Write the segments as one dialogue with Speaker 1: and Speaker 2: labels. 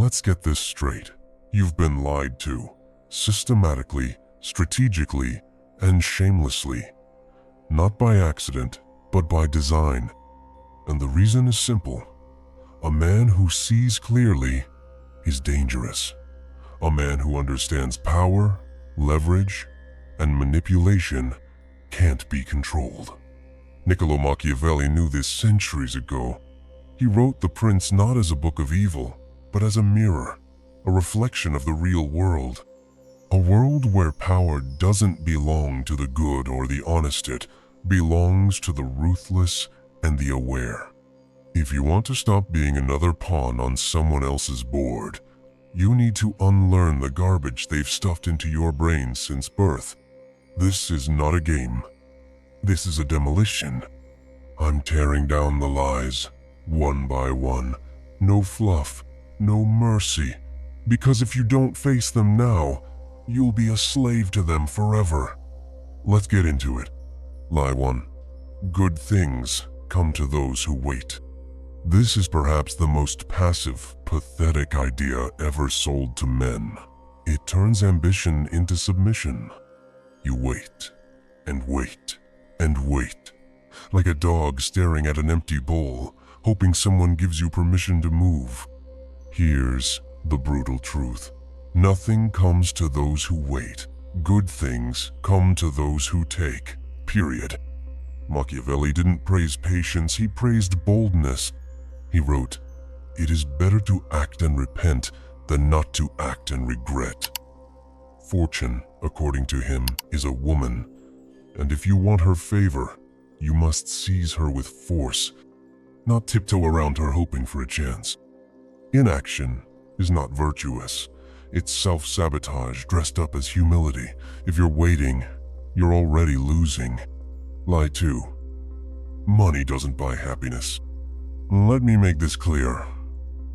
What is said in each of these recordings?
Speaker 1: Let's get this straight. You've been lied to, systematically, strategically, and shamelessly. Not by accident, but by design. And the reason is simple. A man who sees clearly is dangerous. A man who understands power, leverage, and manipulation can't be controlled. Niccolò Machiavelli knew this centuries ago. He wrote The Prince not as a book of evil, but as a mirror, a reflection of the real world. A world where power doesn't belong to the good or the honest, it belongs to the ruthless and the aware. If you want to stop being another pawn on someone else's board, you need to unlearn the garbage they've stuffed into your brain since birth. This is not a game. This is a demolition. I'm tearing down the lies, one by one. No fluff, no mercy. Because if you don't face them now, you'll be a slave to them forever. Let's get into it. Lie 1. Good things come to those who wait. This is perhaps the most passive, pathetic idea ever sold to men. It turns ambition into submission. You wait, and wait, and wait, like a dog staring at an empty bowl, hoping someone gives you permission to move. Here's the brutal truth. Nothing comes to those who wait. Good things come to those who take, period. Machiavelli didn't praise patience, he praised boldness. He wrote, "It is better to act and repent than not to act and regret." Fortune, according to him, is a woman, and if you want her favor, you must seize her with force, not tiptoe around her hoping for a chance. Inaction is not virtuous. It's self-sabotage dressed up as humility. If you're waiting, you're already losing. Lie 2. Money doesn't buy happiness. Let me make this clear.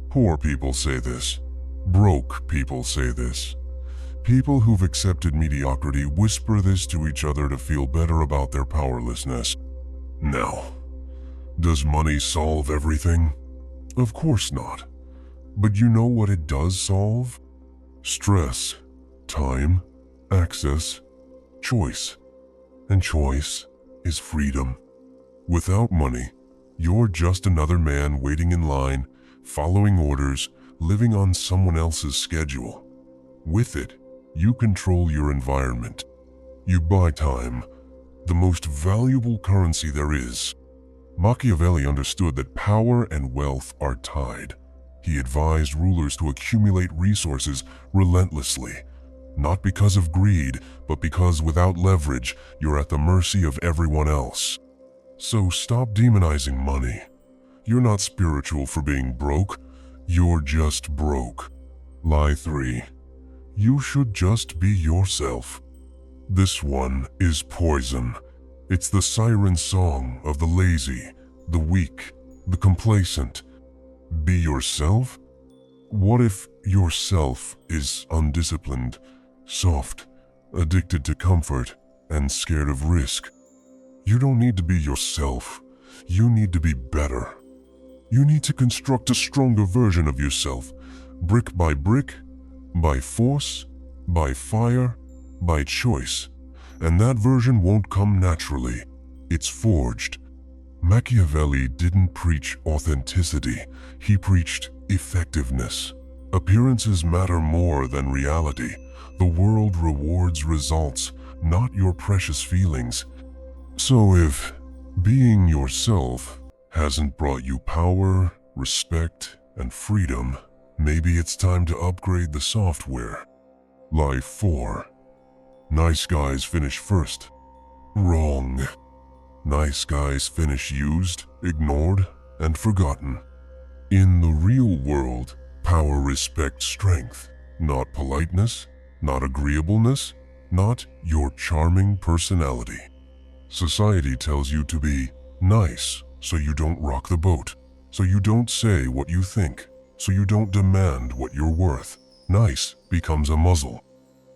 Speaker 1: Poor people say this. Broke people say this. People who've accepted mediocrity whisper this to each other to feel better about their powerlessness. Now, does money solve everything? Of course not. But you know what it does solve? Stress, time, access, choice. And choice is freedom. Without money, you're just another man waiting in line, following orders, living on someone else's schedule. With it, you control your environment. You buy time, the most valuable currency there is. Machiavelli understood that power and wealth are tied. He advised rulers to accumulate resources relentlessly, not because of greed, but because without leverage, you're at the mercy of everyone else. So stop demonizing money. You're not spiritual for being broke. You're just broke. Lie 3. You should just be yourself. This one is poison. It's the siren song of the lazy, the weak, the complacent. Be yourself? What if yourself is undisciplined, soft, addicted to comfort, and scared of risk? You don't need to be yourself. You need to be better. You need to construct a stronger version of yourself, brick, by force, by fire, by choice. And that version won't come naturally. It's forged. Machiavelli didn't preach authenticity. He preached effectiveness. Appearances matter more than reality. The world rewards results, not your precious feelings. So if being yourself hasn't brought you power, respect, and freedom, maybe it's time to upgrade the software. Lie 4. Nice guys finish first. Wrong. Nice guys finish used, ignored, and forgotten. In the real world, power respects strength, not politeness, not agreeableness, not your charming personality. Society tells you to be nice so you don't rock the boat, so you don't say what you think, so you don't demand what you're worth. Nice becomes a muzzle.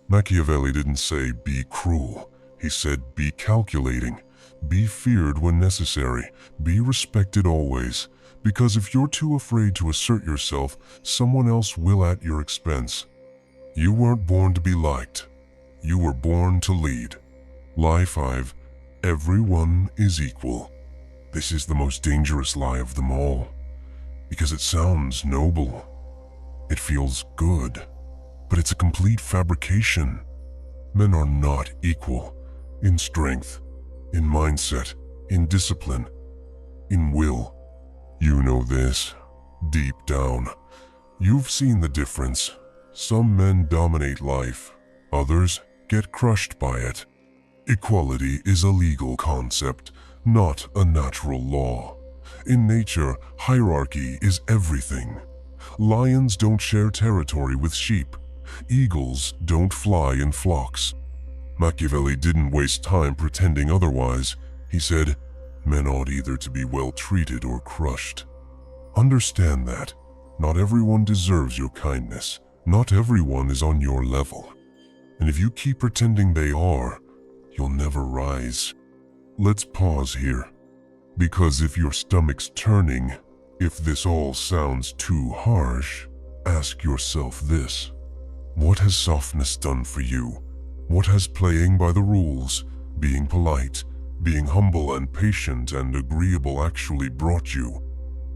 Speaker 1: Machiavelli didn't say be cruel. He said be calculating, be feared when necessary, be respected always, Because if you're too afraid to assert yourself, someone else will at your expense. You weren't born to be liked. You were born to lead. Lie 5. Everyone is equal. This is the most dangerous lie of them all, because it sounds noble. It feels good, but it's a complete fabrication. Men are not equal in strength, in mindset, in discipline, in will. You know this, deep down. You've seen the difference. Some men dominate life, others get crushed by it. Equality is a legal concept, not a natural law. In nature, hierarchy is everything. Lions don't share territory with sheep. Eagles don't fly in flocks. Machiavelli didn't waste time pretending otherwise. He said, men ought either to be well treated or crushed. Understand that. Not everyone deserves your kindness. Not everyone is on your level. And if you keep pretending they are, you'll never rise. Let's pause here. Because if your stomach's turning, if this all sounds too harsh, ask yourself this. What has softness done for you? What has playing by the rules, being polite, being humble and patient and agreeable actually brought you?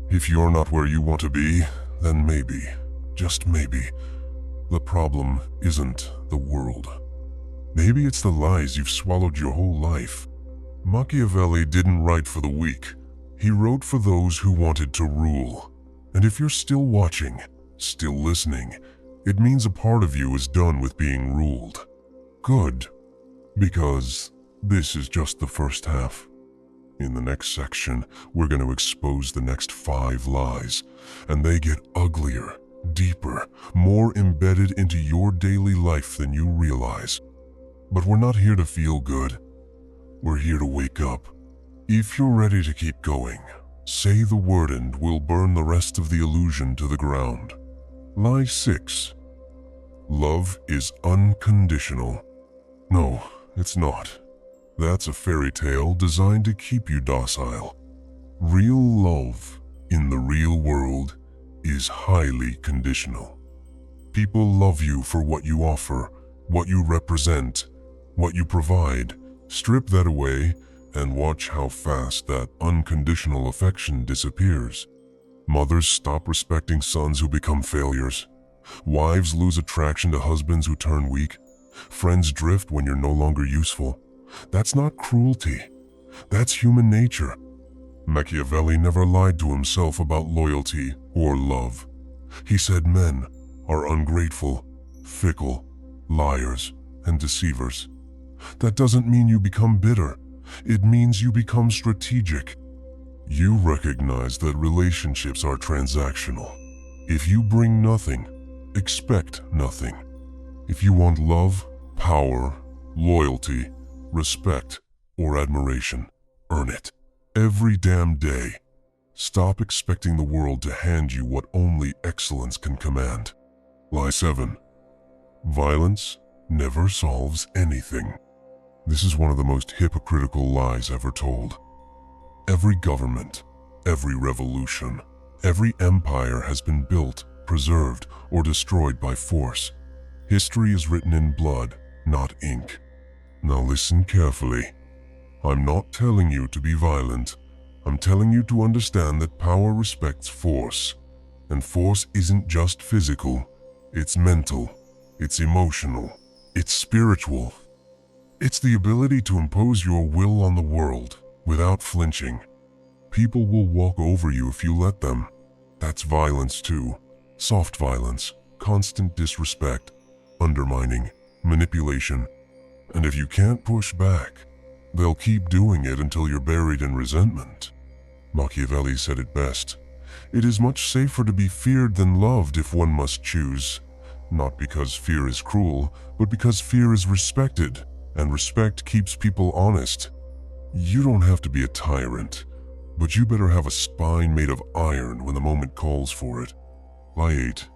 Speaker 1: If you're not where you want to be, then maybe, just maybe, the problem isn't the world. Maybe it's the lies you've swallowed your whole life. Machiavelli didn't write for the weak. He wrote for those who wanted to rule. And if you're still watching, still listening, it means a part of you is done with being ruled. Good, because this is just the first half. In the next section, we're going to expose the next 5 lies, and they get uglier, deeper, more embedded into your daily life than you realize. But we're not here to feel good. We're here to wake up. If you're ready to keep going, say the word and we'll burn the rest of the illusion to the ground. Lie 6. Love is unconditional. No, it's not. That's a fairy tale designed to keep you docile. Real love in the real world is highly conditional. People love you for what you offer, what you represent, what you provide. Strip that away and watch how fast that unconditional affection disappears. Mothers stop respecting sons who become failures. Wives lose attraction to husbands who turn weak. Friends drift when you're no longer useful. That's not cruelty. That's human nature. Machiavelli never lied to himself about loyalty or love. He said men are ungrateful, fickle, liars, and deceivers. That doesn't mean you become bitter. It means you become strategic. You recognize that relationships are transactional. If you bring nothing, expect nothing. If you want love, power, loyalty, respect, or admiration, earn it. Every damn day. Stop expecting the world to hand you what only excellence can command. Lie 7. Violence never solves anything. This is one of the most hypocritical lies ever told. Every government, every revolution, every empire has been built, preserved, or destroyed by force. History is written in blood, not ink. Now listen carefully. I'm not telling you to be violent. I'm telling you to understand that power respects force. And force isn't just physical. It's mental. It's emotional. It's spiritual. It's the ability to impose your will on the world without flinching. People will walk over you if you let them. That's violence too. Soft violence, constant disrespect, undermining, manipulation. And if you can't push back, they'll keep doing it until you're buried in resentment. Machiavelli said it best. It is much safer to be feared than loved if one must choose. Not because fear is cruel, but because fear is respected, and respect keeps people honest. You don't have to be a tyrant, but you better have a spine made of iron when the moment calls for it. Lie 8.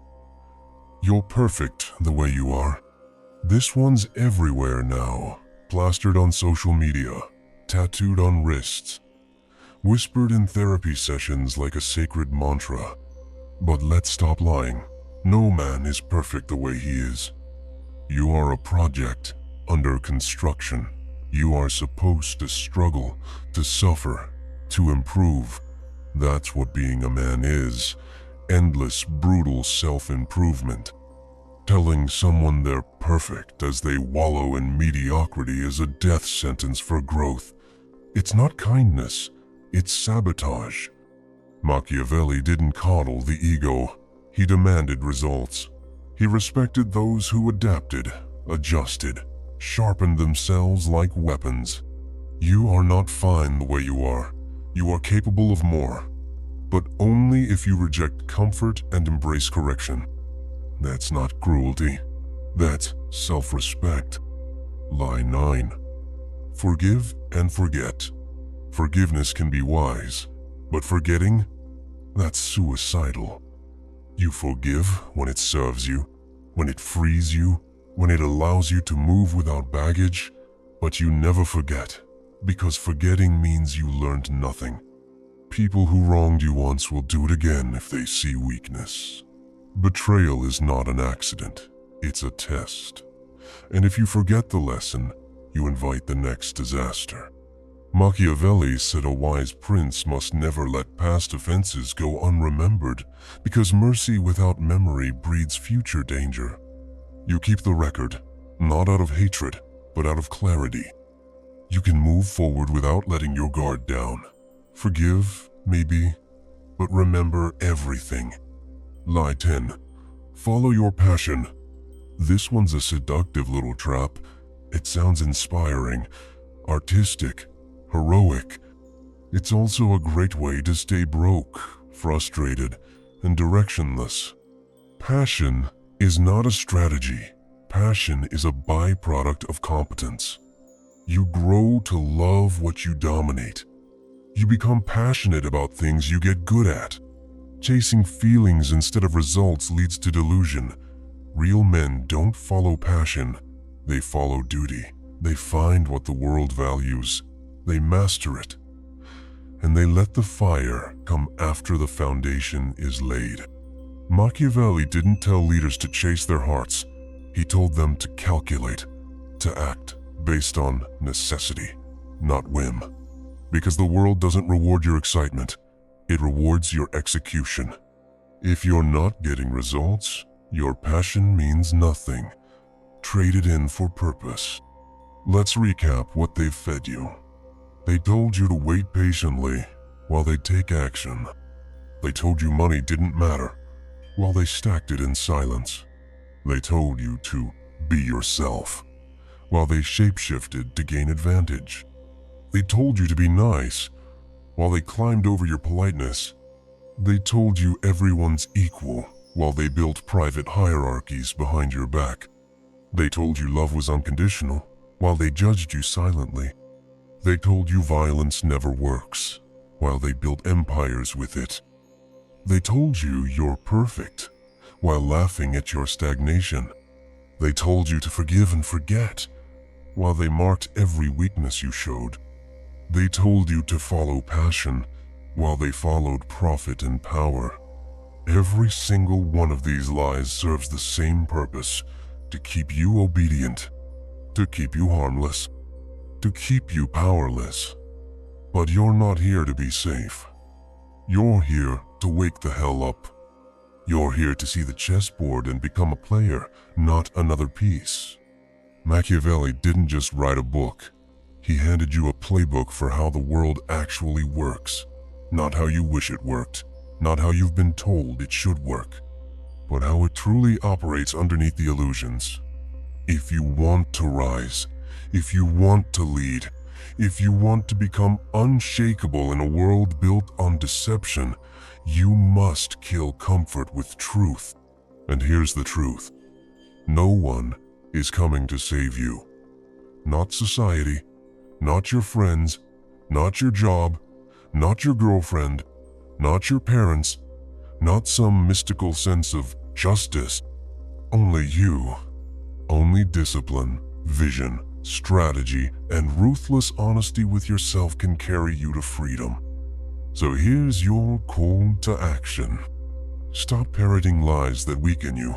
Speaker 1: You're perfect the way you are. This one's everywhere now, plastered on social media, tattooed on wrists. whispered in therapy sessions like a sacred mantra. But let's stop lying. No man is perfect the way he is. You are a project under construction. You are supposed to struggle, to suffer, to improve. That's what being a man is. Endless, brutal self-improvement. Telling someone they're perfect as they wallow in mediocrity is a death sentence for growth. It's not kindness, it's sabotage. Machiavelli didn't coddle the ego. He demanded results. He respected those who adapted, adjusted, sharpened themselves like weapons. You are not fine the way you are. You are capable of more. But only if you reject comfort and embrace correction. That's not cruelty. That's self-respect. Lie 9. Forgive and forget. Forgiveness can be wise, but forgetting, that's suicidal. You forgive when it serves you, when it frees you, when it allows you to move without baggage, but you never forget, because forgetting means you learned nothing. People who wronged you once will do it again if they see weakness. Betrayal is not an accident, it's a test. And if you forget the lesson, you invite the next disaster. Machiavelli said a wise prince must never let past offenses go unremembered, because mercy without memory breeds future danger. You keep the record, not out of hatred, but out of clarity. You can move forward without letting your guard down. Forgive, maybe, but remember everything. Lie 10. Follow your passion. This one's a seductive little trap. It sounds inspiring, artistic, heroic. It's also a great way to stay broke, frustrated, and directionless. Passion is not a strategy. Passion is a byproduct of competence. You grow to love what you dominate. You become passionate about things you get good at. Chasing feelings instead of results leads to delusion. Real men don't follow passion, they follow duty. They find what the world values, they master it, and they let the fire come after the foundation is laid. Machiavelli didn't tell leaders to chase their hearts. He told them to calculate, to act based on necessity, not whim. Because the world doesn't reward your excitement, it rewards your execution. If you're not getting results, your passion means nothing. Trade it in for purpose. Let's recap what they've fed you. They told you to wait patiently while they take action. They told you money didn't matter while they stacked it in silence. They told you to be yourself while they shapeshifted to gain advantage. They told you to be nice while they climbed over your politeness. They told you everyone's equal while they built private hierarchies behind your back. They told you love was unconditional while they judged you silently. They told you violence never works while they built empires with it. They told you you're perfect while laughing at your stagnation. They told you to forgive and forget while they marked every weakness you showed. They told you to follow passion while they followed profit and power. Every single one of these lies serves the same purpose: to keep you obedient, to keep you harmless, to keep you powerless. But you're not here to be safe. You're here to wake the hell up. You're here to see the chessboard and become a player, not another piece. Machiavelli didn't just write a book. He handed you a playbook for how the world actually works. Not how you wish it worked, not how you've been told it should work, but how it truly operates underneath the illusions. If you want to rise, if you want to lead, if you want to become unshakable in a world built on deception, you must kill comfort with truth. And here's the truth. No one is coming to save you. Not society, not your friends, not your job, not your girlfriend, not your parents, not some mystical sense of justice. Only you. Only discipline, vision, strategy, and ruthless honesty with yourself can carry you to freedom. So here's your call to action. Stop parroting lies that weaken you.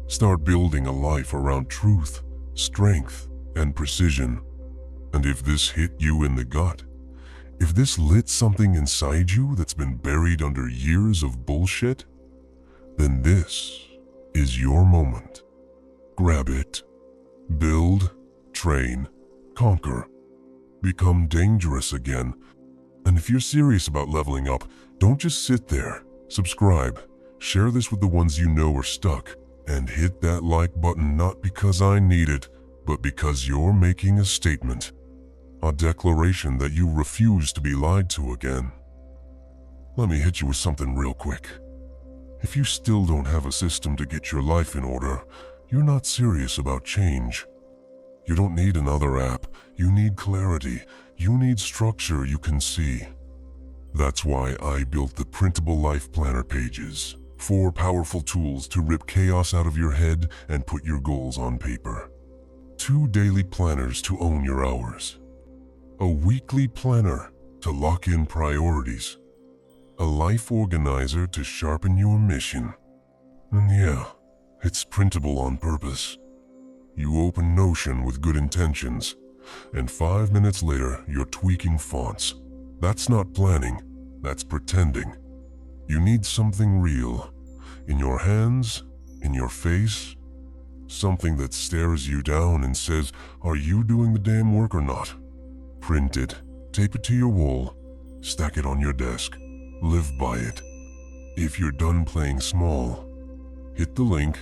Speaker 1: Start building a life around truth, strength, and precision. And if this hit you in the gut, if this lit something inside you that's been buried under years of bullshit, then this is your moment. Grab it. Build, train, conquer. Become dangerous again. And if you're serious about leveling up, don't just sit there. Subscribe, share this with the ones you know are stuck, and hit that like button not because I need it, but because you're making a statement. A declaration that you refuse to be lied to again. Let me hit you with something real quick. If you still don't have a system to get your life in order, you're not serious about change. You don't need another app. You need clarity. You need structure you can see. That's why I built the printable life planner pages. 4 powerful tools to rip chaos out of your head and put your goals on paper. 2 daily planners to own your hours. A weekly planner to lock in priorities. A life organizer to sharpen your mission. And yeah, it's printable on purpose. You open Notion with good intentions, and 5 minutes later you're tweaking fonts. That's not planning, that's pretending. You need something real. In your hands, in your face. Something that stares you down and says, are you doing the damn work or not? Print it, tape it to your wall, stack it on your desk. Live by it. If you're done playing small, hit the link,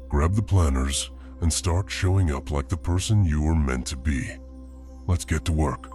Speaker 1: grab the planners, and start showing up like the person you were meant to be. Let's get to work.